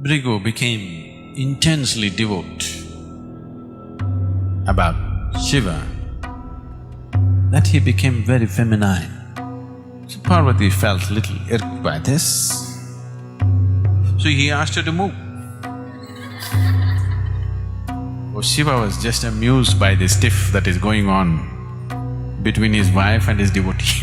Brigu became intensely devout about Shiva that he became very feminine. So Parvati felt little irked by this, so he asked her to move. Oh, Shiva was just amused by this tiff that is going on between his wife and his devotee.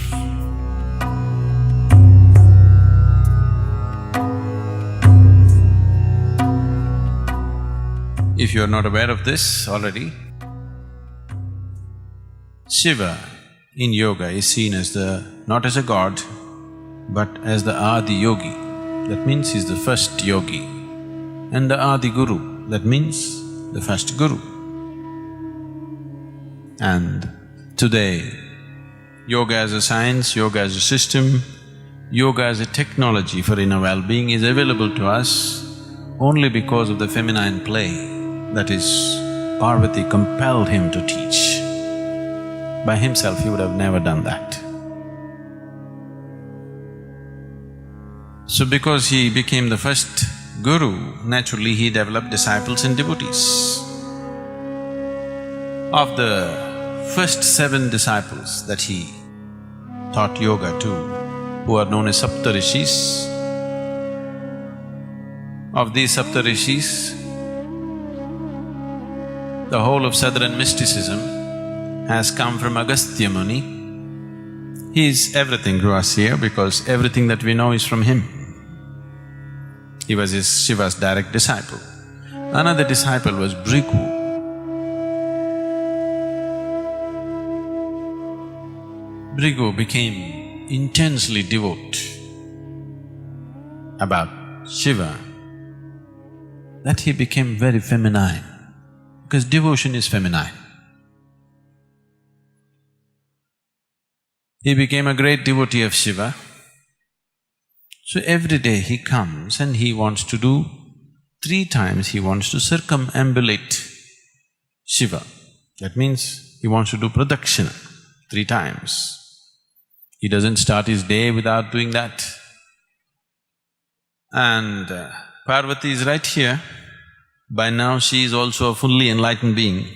If you are not aware of this already, Shiva in yoga is seen as not as a god, but as the Adi Yogi. That means he's the first yogi. And the Adi Guru, that means the first guru. And today, yoga as a science, yoga as a system, yoga as a technology for inner well-being is available to us only because of the feminine play. That is, Parvati compelled him to teach. By himself, he would have never done that. So because he became the first guru, naturally he developed disciples and devotees. Of the first 7 disciples that he taught yoga to, who are known as Saptarishis, of these Saptarishis, the whole of southern mysticism has come from Agastya Muni. He is everything to us here because everything that we know is from him. He was Shiva's direct disciple. Another disciple was Brigu. Brigu became intensely devout about Shiva that he became very feminine, because devotion is feminine. He became a great devotee of Shiva. So every day he comes and he wants to do… 3 times he wants to circumambulate Shiva. That means he wants to do pradakshina 3 times. He doesn't start his day without doing that. And Parvati is right here. By now she is also a fully enlightened being,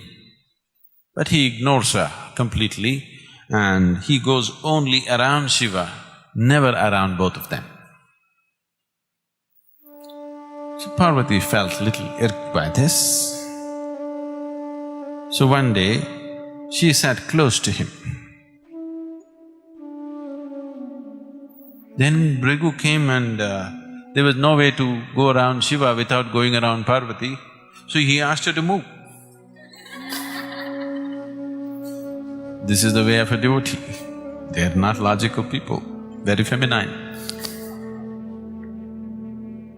but he ignores her completely and he goes only around Shiva, never around both of them. So Parvati felt little irked by this. So one day, she sat close to him. Then Brigu came and there was no way to go around Shiva without going around Parvati, so he asked her to move. This is the way of a devotee. They are not logical people, very feminine,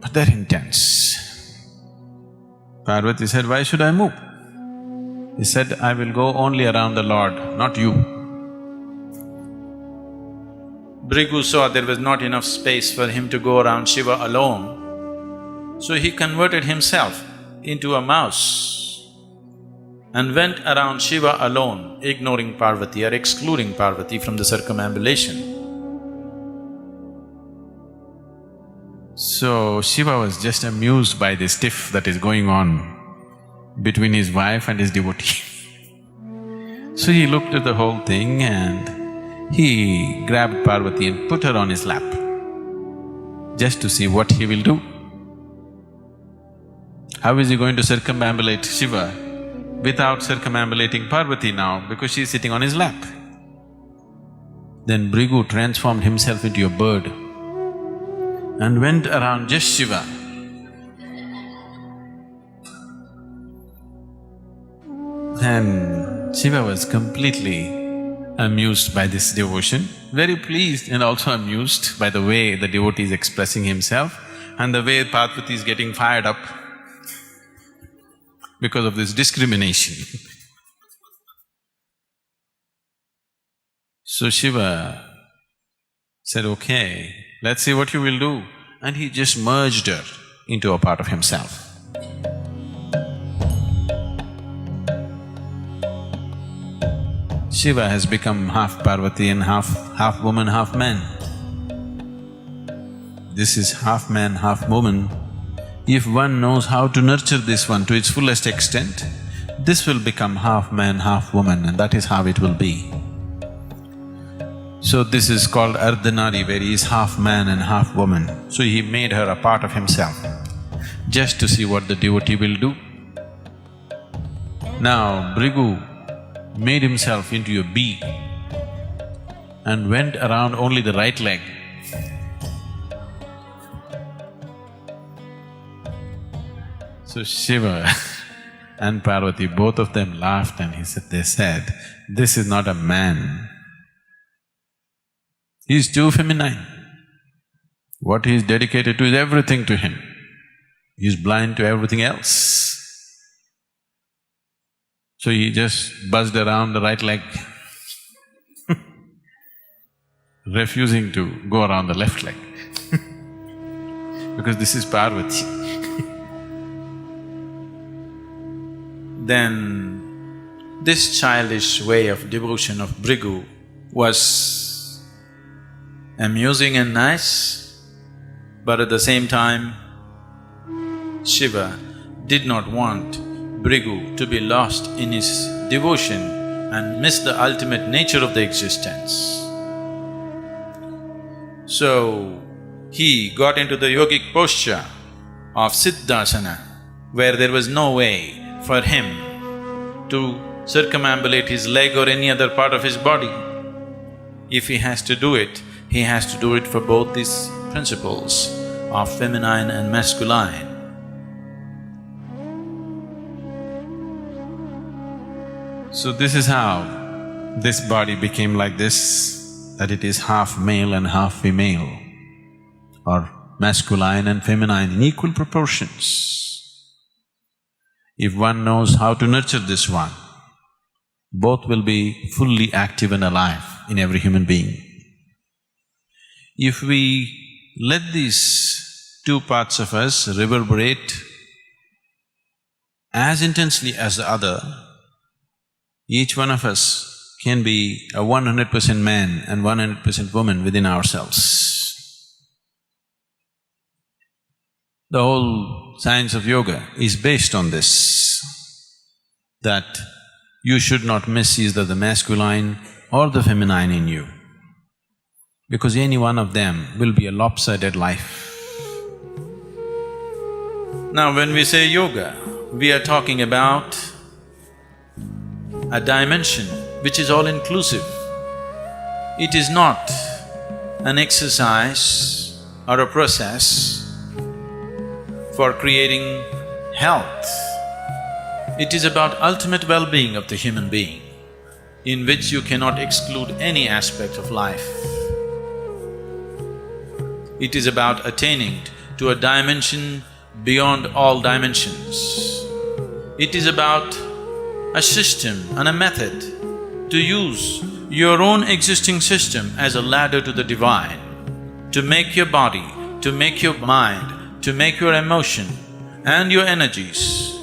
but they're intense. Parvati said, "Why should I move?" He said, "I will go only around the Lord, not you." Brigu saw there was not enough space for him to go around Shiva alone, so he converted himself into a mouse and went around Shiva alone, ignoring Parvati or excluding Parvati from the circumambulation. So Shiva was just amused by this tiff that is going on between his wife and his devotee. So he looked at the whole thing and he grabbed Parvati and put her on his lap, just to see what he will do. How is he going to circumambulate Shiva without circumambulating Parvati now, because she is sitting on his lap? Then Brigu transformed himself into a bird and went around just Shiva. Then Shiva was completely amused by this devotion, very pleased and also amused by the way the devotee is expressing himself and the way Parvati is getting fired up because of this discrimination. So Shiva said, "Okay, let's see what you will do." And he just merged her into a part of himself. Shiva has become half Parvati and half woman, half man. This is half man, half woman If one knows how to nurture this one to its fullest extent, this will become half man, half woman, and that is how it will be. So this is called ArdhaNari, where he is half man and half woman. So he made her a part of himself, just to see what the devotee will do. Now, Bhrigu made himself into a bee and went around only the right leg. So Shiva and Parvati, both of them laughed and they said, "This is not a man. He's too feminine. What he's dedicated to is everything to him. He's blind to everything else." So he just buzzed around the right leg refusing to go around the left leg because this is Parvati. Then this childish way of devotion of Bhrigu was amusing and nice, but at the same time, Shiva did not want Bhrigu to be lost in his devotion and miss the ultimate nature of the existence. So, he got into the yogic posture of Siddhasana, where there was no way for him to circumambulate his leg or any other part of his body. If he has to do it, he has to do it for both these principles of feminine and masculine. So this is how this body became like this, that it is half male and half female, or masculine and feminine in equal proportions. If one knows how to nurture this one, both will be fully active and alive in every human being. If we let these two parts of us reverberate as intensely as the other, each one of us can be a 100% man and 100% woman within ourselves. The whole science of yoga is based on this, that you should not miss either the masculine or the feminine in you, because any one of them will be a lopsided life. Now, when we say yoga, we are talking about a dimension which is all-inclusive. It is not an exercise or a process for creating health. It is about ultimate well-being of the human being, in which you cannot exclude any aspect of life. It is about attaining to a dimension beyond all dimensions. It is about a system and a method to use your own existing system as a ladder to the divine, to make your body, to make your mind, to make your emotion and your energies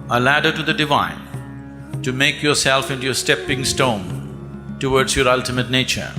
a ladder to the divine, to make yourself into a stepping stone towards your ultimate nature.